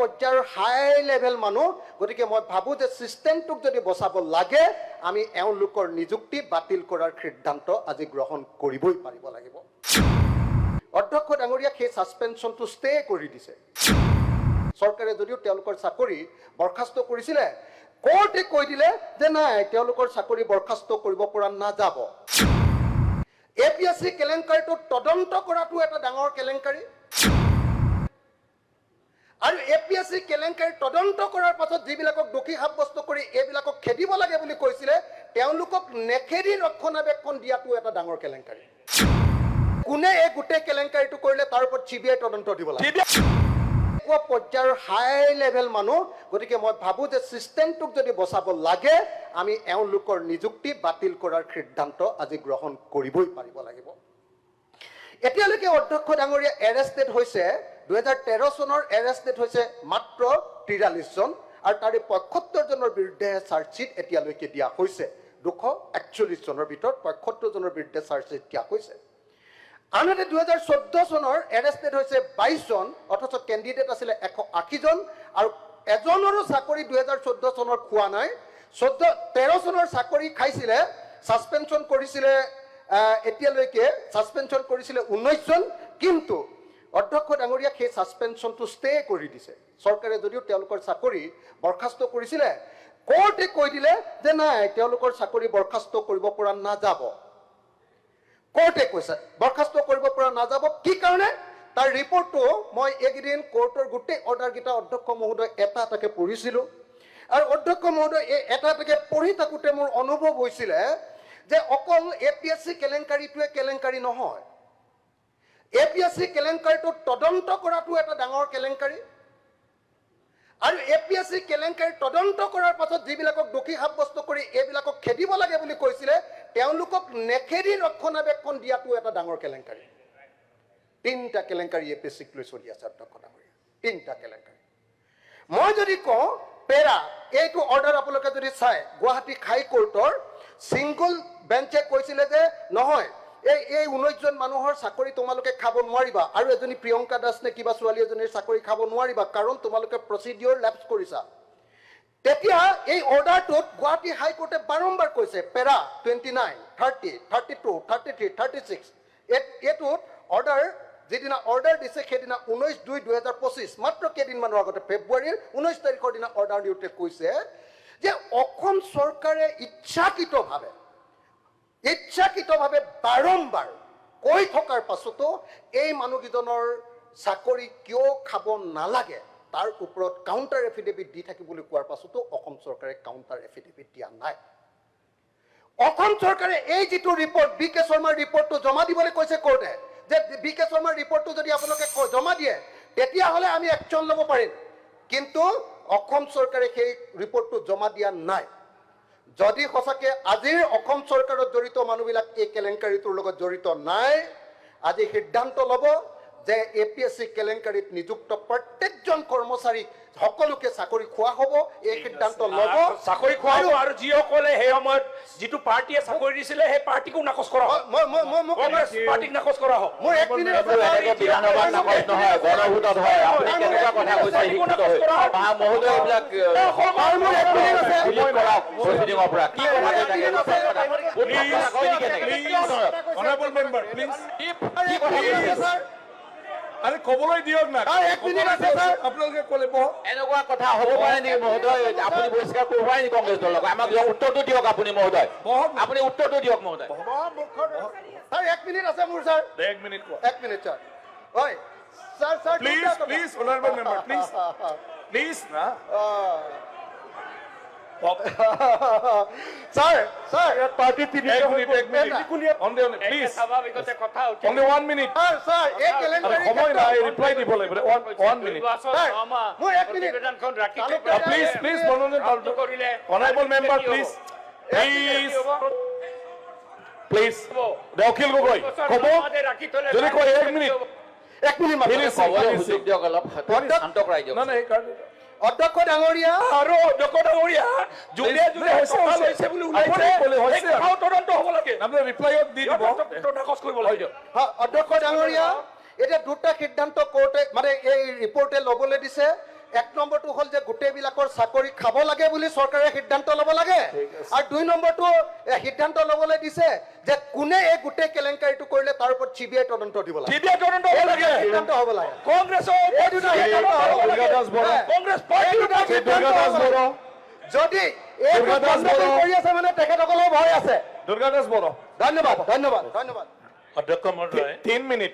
পৰ্যায়ৰ হাই লেভেল মানুহ গতিকে মই ভাবো যে সিস্টেমটোক যদি বচাব লাগে আমি এওঁলোকৰ নিযুক্তি বাতিল কৰাৰ সিদ্ধান্ত আজি গ্ৰহণ কৰিবই পাৰিব লাগিব অধ্যক্ষ ডাঙৰীয়া সেই সাসপেনশনটো ষ্টে কৰি দিছে চৰকাৰে যদিও তেওঁলোকৰ চাকৰি বৰখাস্ত কৰিছিলে কোৰ্টে কৈ দিলে যে নাই তেওঁলোকৰ চাকৰি বৰখাস্ত কৰিব পৰা নাযাব এপিএসসি কেলেংকাৰীটো তদন্ত কৰাটো এটা ডাঙৰ কেলেংকাৰী আৰু এপিএসসি কেলেংকাৰী তদন্ত কৰাৰ পাছত যিবিলাকক দোষী সাব্যস্ত কৰি এইবিলাকক খেদিব লাগে বুলি কৈছিলে তেওঁলোকক নেখেদি ৰক্ষণাবেক্ষণ দিয়াটো এটা ডাঙৰ কেলেংকাৰী কোনে এই গোটেই কেলেংকাৰীটো কৰিলে তাৰ ওপৰত সিবিআই তদন্ত দিব লাগে পৰ্যায়ৰ হাই লেভেল মানুহ গতিকে মই ভাবো যে সিস্টেমটোক যদি বচাব লাগে আমি এওঁলোকৰ নিযুক্তি বাতিল কৰাৰ সিদ্ধান্ত আজি গ্ৰহণ কৰিবই পাৰিব লাগিব এতিয়ালৈকে অধ্যক্ষ ডাঙৰীয়া এৰেষ্টেড হৈছে 2013 চনৰ এৰেষ্টেড হৈছে মাত্ৰ 43 জন আৰু তাৰে 75 জনৰ বিৰুদ্ধে চাৰ্জশিট এতিয়ালৈকে দিয়া হৈছে 241 জনৰ ভিতৰত 75 জনৰ বিৰুদ্ধে চাৰ্জশিট দিয়া হৈছে আনহাতে 2014 চনৰ এৰেষ্টেড হৈছে 22 জন অথচ কেণ্ডিডেট আছিল 180 জন আৰু এজনৰো চাকৰি 2014 চনৰ খোৱা নাই 13 চনৰ চাকৰি খাইছিলে সাসপেনশন কৰিছিলে এতিয়ালৈকে সাসপেনশন কৰিছিলে 19 জন কিন্তু অধ্যক্ষ ডাঙৰীয়া সেই সাসপেনশনটো ষ্টে কৰি দিছে চৰকাৰে যদিও তেওঁলোকৰ চাকৰি বৰখাস্ত কৰিছিলে কোৰ্টে কৈ দিলে যে নাই তেওঁলোকৰ চাকৰি বৰখাস্ত কৰিব পৰা নাযাব কোৰ্টে কৈছে বৰখাস্ত কৰিব পৰা নাযাব কি কাৰণে তাৰ ৰিপৰ্টটো মই একদিন কোৰ্টৰ গোটেই অৰ্ডাৰ গিটা অধ্যক্ষ মহোদয় এটা এটাকে পঢ়িছিলো আৰু অধ্যক্ষ মহোদয় এই এটা এটাকে পঢ়ি থাকোতে মোৰ অনুভৱ হৈছিল যে অকল এপিএসসি কেলেংকাৰীটোৱে কেলেংকাৰী নহয় এপিএসসি কেলেংকাৰীটো তদন্ত কৰাটো এটা ডাঙৰ কেলেংকাৰী আৰু এপিএসসি কেলেংকাৰী তদন্ত কৰাৰ পাছত যিবিলাকক দোষী সাব্যস্ত কৰি এইবিলাকক খেদিব লাগে বুলি কৈছিলে তেওঁলোকক নেখেদি ৰক্ষণাবেক্ষণ দিয়াটো এটা ডাঙৰ কেলেংকাৰী তিনটা কেলেংকাৰী এপিএসসিক লৈ চলি আছে অধ্যক্ষ ডাঙৰীয়া তিনটা কেলেংকাৰী মই যদি কওঁ পেৰা এইটো অৰ্ডাৰ আপোনালোকে যদি চাই গুৱাহাটী হাই কোৰ্টৰ সিংগল বেঞ্চে কৈছিলে যে নহয় এই 19 জন মানুহৰ চাকৰি তোমালোকে খাব নোৱাৰিবা আৰু এজনী প্ৰিয়ংকা দাস নে কিবা ছোৱালী এজনীৰ চাকৰি খাব নোৱাৰিবা কাৰণ তোমালোকে প্ৰচিডিউৰ ল্যাপছ কৰিছা তেতিয়া এই অৰ্ডাৰটোত গুৱাহাটী হাই কোৰ্টে বাৰম্বাৰ কৈছে পেৰা 29 30 32 33 36 এটোত অৰ্ডাৰ যেদিনা অৰ্ডাৰ দিছে সেইদিনা 19/2/2025 মাত্ৰ কেইদিনমানৰ আগতে ফেব্ৰুৱাৰীৰ 19 তাৰিখৰ দিনা অৰ্ডাৰ দিওঁতে কৈছে যে অসম চৰকাৰে ইচ্ছাকৃতভাৱে বাৰম্বাৰ কৈ থকাৰ পাছতো এই মানুহকেইজনৰ চাকৰি কিয় খাব নালাগে তাৰ ওপৰত কাউন্টাৰ এফিডেভিট দি থাকিবলৈ কোৱাৰ পাছতো অসম চৰকাৰে কাউন্টাৰ এফিডেভিট দিয়া নাই অসম চৰকাৰে এই যেটো ৰিপৰ্ট বিকে শৰ্মাৰ ৰিপৰ্টটো জমা দিবলৈ কৈছে কোৰ্টে যে বিকে শৰ্মাৰ ৰিপৰ্টটো যদি আপোনালোকে জমা দিয়ে তেতিয়া হলে আমি একচন ল'ব পাৰিম কিন্তু অসম চৰকাৰে সেই ৰিপৰ্টটো জমা দিয়া নাই যদি সঁচাকে আজিৰ অসম চৰকাৰৰ জড়িত মানুহবিলাক এই কেলেংকাৰীটোৰ লগত জড়িত নাই আজি সিদ্ধান্ত ল'ব যে এপিএসসি কেলেংকাৰীত নিযুক্ত প্ৰত্যেকজন কৰ্মচাৰীক সকলোকে চাকৰি খোৱা হ'ব এই সিদ্ধান্ত ল'ব চাকৰি খোৱা হ'ব আৰু যিসকলে সেই সময়ত যিটো পাৰ্টিয়ে চাকৰি দিছিলে সেই পাৰ্টিকো নাকচ কৰা হ'ব কংগ্ৰেছ পাৰ্টিক নাকচ কৰা হ'ব মোৰ এক মিনিট বিধানসভাত নাকচ নহয় গণভোটত হয় আপুনি কেনেকুৱা কথা কৈছে শিক্ষিত হৈ মহোদয় এইবিলাক প্ৰচিডিঙৰ পৰা কি অনাৰেবল মেম্বাৰ প্লিজ আৰে কবলৈ দিয়ক না এক মিনিট আছে স্যাৰ আপোনালোকে কলে বহ এনেকুৱা কথা হ'ব পাৰে নেকি মহোদয় আপুনি বহিষ্কাৰ কৰিব পাৰে নেকি কংগ্ৰেছ দলক আমাক উত্তৰটো দিয়ক আপুনি মহোদয় আপুনি উত্তৰটো দিয়ক মহোদয় স্যাৰ এক মিনিট আছে মোৰ স্যার এক মিনিট এক মিনিট স্যার হয় sir sir please honourable member please না স্যার স্যার পার্টি তিনি এক মিনিট প্লিজ স্বাভাৱিকতে কথা উঠে only 1 minute স্যাৰ এই কেলেংকাৰী সময় নাই ৰিপ্লাই দিব লাগিব 1 minute মোৰ এক মিনিট নিবেদনখন ৰাখি প্লিজ মনোনয়ন পালটো কৰিলে honourable member please Akhil Gogoi কব যদি কয় 1 মিনিট সুযোগ দিয়ক অলপ শান্ত কৰাই দিয়ক না না এই কাৰণে অধ্যক্ষ ডাঙৰীয়া আৰু অধ্যক্ষ ডাঙৰীয়া জুলিয়া হৈছে বুলি ওলাইছে তদন্ত হ'ব লাগে আপুনি ৰিপ্লাইত দি দিব নাকচ কৰিব লাগে অধ্যক্ষ ডাঙৰীয়া এটা দুটা সিদ্ধান্ত কোৰ্টে মানে এই ৰিপৰ্টে ল'বলৈ দিছে এক নম্বৰটো হ'ল যে গোটেইবিলাকৰ চাকৰি খাব লাগে বুলি চৰকাৰে সিদ্ধান্ত ল'ব লাগে আৰু 2 নম্বৰটো সিদ্ধান্ত ল'বলৈ দিছে যে কোনে এই গোটেই কেলেংকাৰীটো কৰিলে তাৰ ওপৰত CBI তদন্ত দিব লাগে CBI তদন্ত হ'ব লাগে সিদ্ধান্ত হ'ব লাগে কংগ্ৰেছৰ এই দুটা সিদ্ধান্ত হ'ব লাগে। দুৰ্গা দাস বৰা কংগ্ৰেছ পাৰ্টিৰ দুৰ্গা দাস বৰা যদি এই দুৰ্গা দাস গণ্ডগোল বৰা। কৰি আছে মানে তেখেতসকলৰ ভয় আছে দুৰ্গা দাস বৰা ধন্যবাদ ধন্যবাদ ধন্যবাদ অধ্যক্ষ মহোদয় 3 মিনিট